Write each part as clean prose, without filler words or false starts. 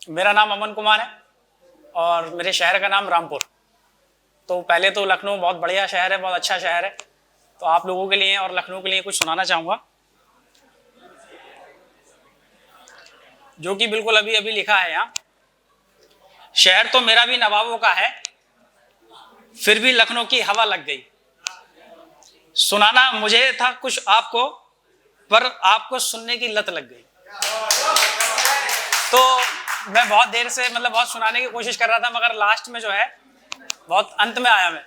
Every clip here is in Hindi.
मेरा नाम अमन कुमार है और मेरे शहर का नाम रामपुर। तो पहले तो लखनऊ बहुत बढ़िया शहर है, बहुत अच्छा शहर है। तो आप लोगों के लिए और लखनऊ के लिए कुछ सुनाना चाहूँगा, जो कि बिल्कुल अभी अभी लिखा है यहाँ। शहर तो मेरा भी नवाबों का है, फिर भी लखनऊ की हवा लग गई। सुनाना मुझे था कुछ आपको, पर आपको सुनने की लत लग गई। तो मैं बहुत देर से बहुत सुनाने की कोशिश कर रहा था, मगर लास्ट में जो है बहुत अंत में आया मैं।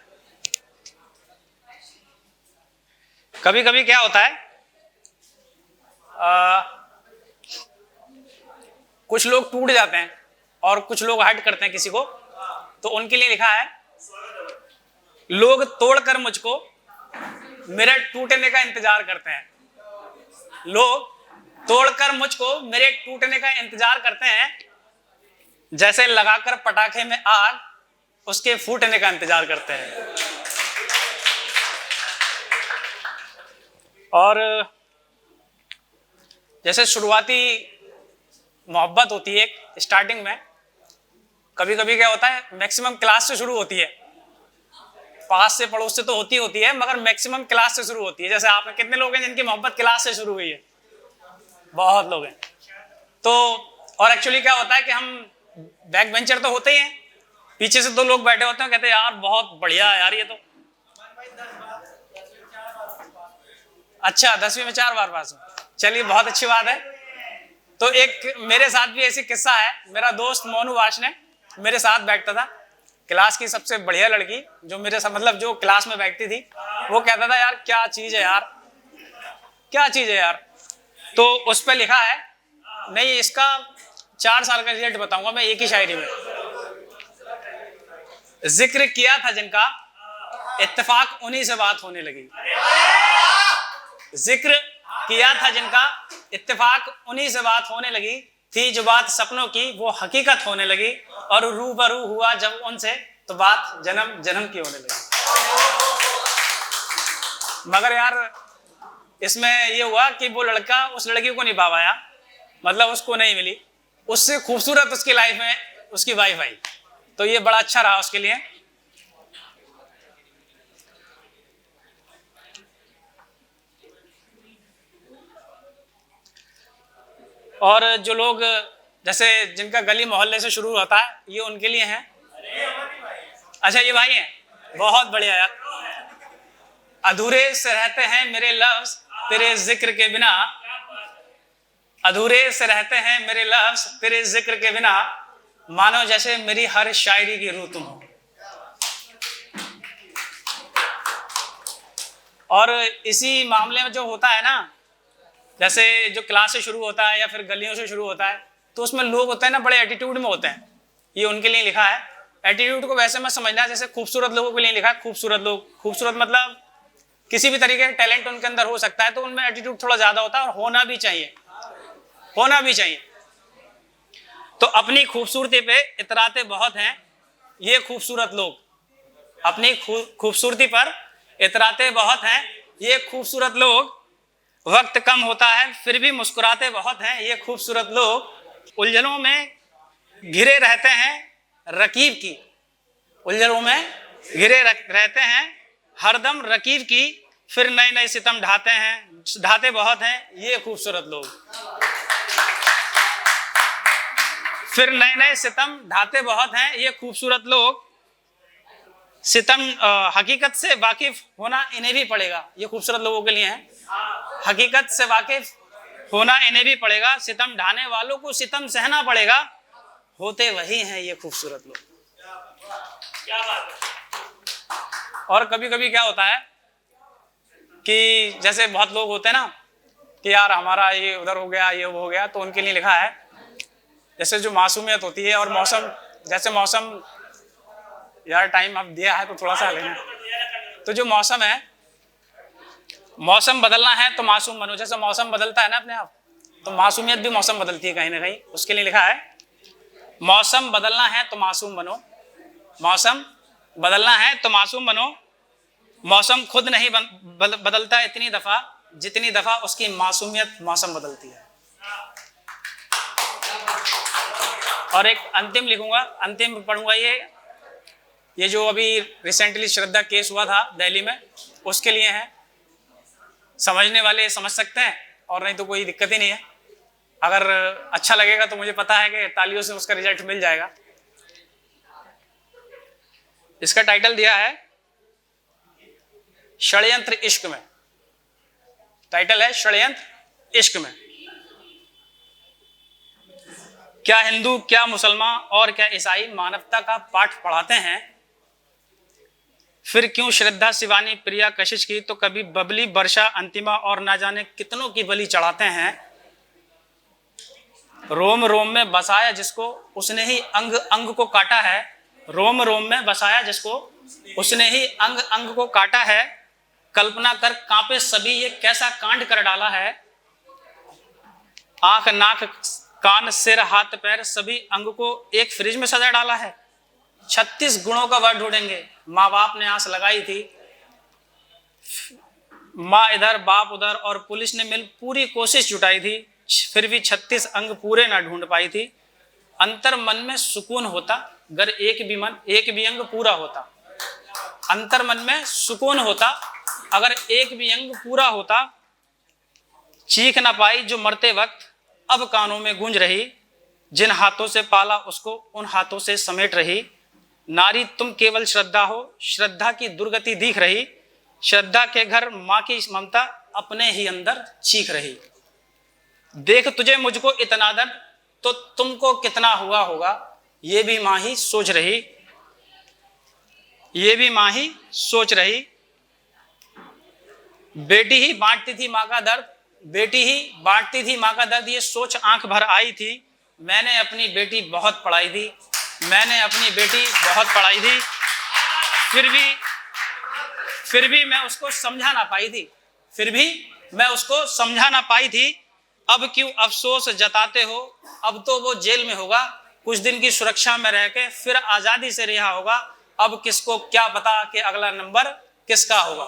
कभी कभी क्या होता है, कुछ लोग टूट जाते हैं और कुछ लोग हर्ट करते हैं किसी को। तो उनके लिए लिखा है, लोग तोड़कर मुझको मेरे टूटने का इंतजार करते हैं। लोग तोड़कर मुझको मेरे टूटने का इंतजार करते हैं, जैसे लगाकर पटाखे में आग उसके फूटने का इंतजार करते हैं। और जैसे शुरुआती मोहब्बत होती है स्टार्टिंग में, कभी कभी क्या होता है, मैक्सिमम क्लास से शुरू होती है, पास से पड़ोस से तो होती है, मगर मैक्सिमम क्लास से शुरू होती है। जैसे आप में कितने लोग हैं जिनकी मोहब्बत क्लास से शुरू हुई है? बहुत लोग हैं। तो और एक्चुअली क्या होता है कि हम बैक बेंचर तो होते ही हैं, पीछे से दो लोग बैठे होते हैं, कहते हैं यार बहुत बढ़िया यार ये तो। अच्छा, 10वीं में 4 बार पास हो, चलिए बहुत अच्छी बात है। तो एक मेरे साथ भी ऐसी किस्सा है। मेरा दोस्त मोनू वाशने मेरे साथ बैठता था, क्लास की सबसे बढ़िया लड़की जो मेरे साथ जो क्लास में बैठती थी, वो कहता था यार क्या चीज है यार, क्या चीज है यार। तो उस पर लिखा है, नहीं इसका 4 साल का रिजल्ट बताऊंगा मैं एक ही शायरी में। जिक्र किया था जिनका, इत्तेफाक उन्हीं से बात होने लगी। जिक्र किया था जिनका, इत्तेफाक उन्हीं से बात होने लगी। थी जो बात सपनों की वो हकीकत होने लगी, और रूबरू हुआ जब उनसे तो बात जन्म जन्म की होने लगी। मगर यार इसमें ये हुआ कि वो लड़का उस लड़की को नहीं पा पाया, उसको नहीं मिली। उससे खूबसूरत उसकी लाइफ में उसकी वाइफ आई, तो ये बड़ा अच्छा रहा उसके लिए। और जो लोग जैसे जिनका गली मोहल्ले से शुरू होता है, ये उनके लिए है। अच्छा ये भाई हैं, बहुत बढ़िया यार। अधूरे से रहते हैं मेरे लफ्ज तेरे जिक्र के बिना, अधूरे से रहते हैं मेरे लफ्ज तेरे जिक्र के बिना, मानो जैसे मेरी हर शायरी की रूह तुम हो। और इसी मामले में जो होता है ना, जैसे जो क्लास से शुरू होता है या फिर गलियों से शुरू होता है, तो उसमें लोग होते हैं ना बड़े एटीट्यूड में होते हैं। ये उनके लिए लिखा है। एटीट्यूड को वैसे मैं समझना जैसे खूबसूरत लोगों के लिए लिखा है। खूबसूरत लोग, खूबसूरत किसी भी तरीके का टैलेंट उनके अंदर हो सकता है, तो उनमें एटीट्यूड थोड़ा ज्यादा होता है और होना भी चाहिए, होना भी चाहिए। तो अपनी खूबसूरती पे इतराते बहुत हैं ये खूबसूरत लोग, अपनी खूबसूरती पर इतराते बहुत हैं ये खूबसूरत लोग। वक्त कम होता है फिर भी मुस्कुराते बहुत हैं ये खूबसूरत लोग। उलझनों में घिरे रहते हैं रकीब की, उलझनों में घिरे रहते हैं हरदम रकीब की, फिर नए नए सितम ढाते बहुत हैं ये खूबसूरत लोग। फिर नए नए सितम ढाते बहुत हैं ये खूबसूरत लोग। सितम हकीकत से वाकिफ होना इन्हें भी पड़ेगा, ये खूबसूरत लोगों के लिए है। हकीकत से वाकिफ होना इन्हें भी पड़ेगा, सितम ढाने वालों को सितम सहना पड़ेगा, होते वही हैं ये खूबसूरत लोग। क्या बात है। और कभी कभी क्या होता है कि जैसे बहुत लोग होते हैं ना कि यार हमारा ये उधर हो गया, ये वो हो गया, तो उनके लिए लिखा है, जैसे जो मासूमियत होती है और मौसम, जैसे मौसम, यार टाइम अब दिया है तो थोड़ा सा लेना। तो जो मौसम है, मौसम बदलना है तो मासूम बनो। जैसे मौसम बदलता है ना अपने आप, तो मासूमियत भी मौसम बदलती है कहीं ना कहीं। उसके लिए लिखा है, मौसम बदलना है तो मासूम बनो, मौसम बदलना है तो मासूम बनो। मौसम खुद नहीं बदलता इतनी दफा जितनी दफा उसकी मासूमियत मौसम बदलती है। और एक अंतिम लिखूंगा, अंतिम पढ़ूंगा ये जो अभी रिसेंटली श्रद्धा केस हुआ था दिल्ली में, उसके लिए है। समझने वाले समझ सकते हैं और नहीं तो कोई दिक्कत ही नहीं है। अगर अच्छा लगेगा तो मुझे पता है कि तालियों से उसका रिजल्ट मिल जाएगा। इसका टाइटल दिया है षड्यंत्र इश्क में। टाइटल है षड्यंत्र इश्क में। क्या हिंदू, क्या मुसलमान और क्या ईसाई मानवता का पाठ पढ़ाते हैं? फिर क्यों श्रद्धा शिवानी प्रिया कशिश की तो कभी बबली वर्षा अंतिमा और ना जाने कितनों की बलि चढ़ाते हैं। रोम रोम में बसाया जिसको उसने ही अंग अंग को काटा है। रोम रोम में बसाया जिसको उसने ही अंग अंग को काटा है। कल्पना कर कांपे सभी ये कैसा कांड कर डाला है। आंख नाक कान सिर हाथ पैर सभी अंग को एक फ्रिज में सजा डाला है। 36 गुणों का वर्ड ढूंढेंगे। माँ बाप ने आस लगाई थी, माँ इधर बाप उधर और पुलिस ने मिल पूरी कोशिश जुटाई थी, फिर भी 36 अंग पूरे ना ढूंढ पाई थी। अंतर मन में सुकून होता अगर एक भी अंग पूरा होता। अंतर मन में सुकून होता अगर एक भी अंग पूरा होता। चीख ना पाई जो मरते वक्त अब कानों में गूंज रही। जिन हाथों से पाला उसको उन हाथों से समेट रही। नारी तुम केवल श्रद्धा हो, श्रद्धा की दुर्गति दिख रही। श्रद्धा के घर माँ की ममता अपने ही अंदर चीख रही। देख तुझे मुझको इतना दर्द तो तुमको कितना हुआ होगा। ये भी माँ ही सोच रही, ये भी माँ ही सोच रही। बेटी ही बांटती थी माँ का दर्द, बेटी ही बांटती थी माँ का दर्द। ये सोच आंख भर आई थी। मैंने अपनी बेटी बहुत पढ़ाई थी, मैंने अपनी बेटी बहुत पढ़ाई थी। फिर भी मैं उसको समझा ना पाई थी, फिर भी मैं उसको समझा ना पाई थी। अब क्यों अफसोस जताते हो, अब तो वो जेल में होगा। कुछ दिन की सुरक्षा में रह के फिर आजादी से रिहा होगा। अब किसको क्या पता कि अगला नंबर किसका होगा।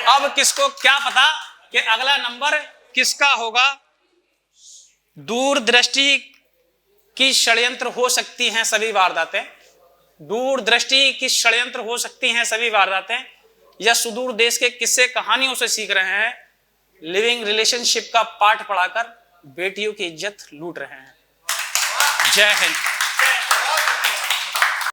अब किसको क्या पता कि अगला नंबर किसका होगा। दूरदृष्टि की षड्यंत्र हो सकती हैं सभी वारदातें, दूरदृष्टि की षड्यंत्र हो सकती हैं सभी वारदातें। या सुदूर देश के किस्से कहानियों से सीख रहे हैं। लिविंग रिलेशनशिप का पाठ पढ़ाकर बेटियों की इज्जत लूट रहे हैं। जय हिंद।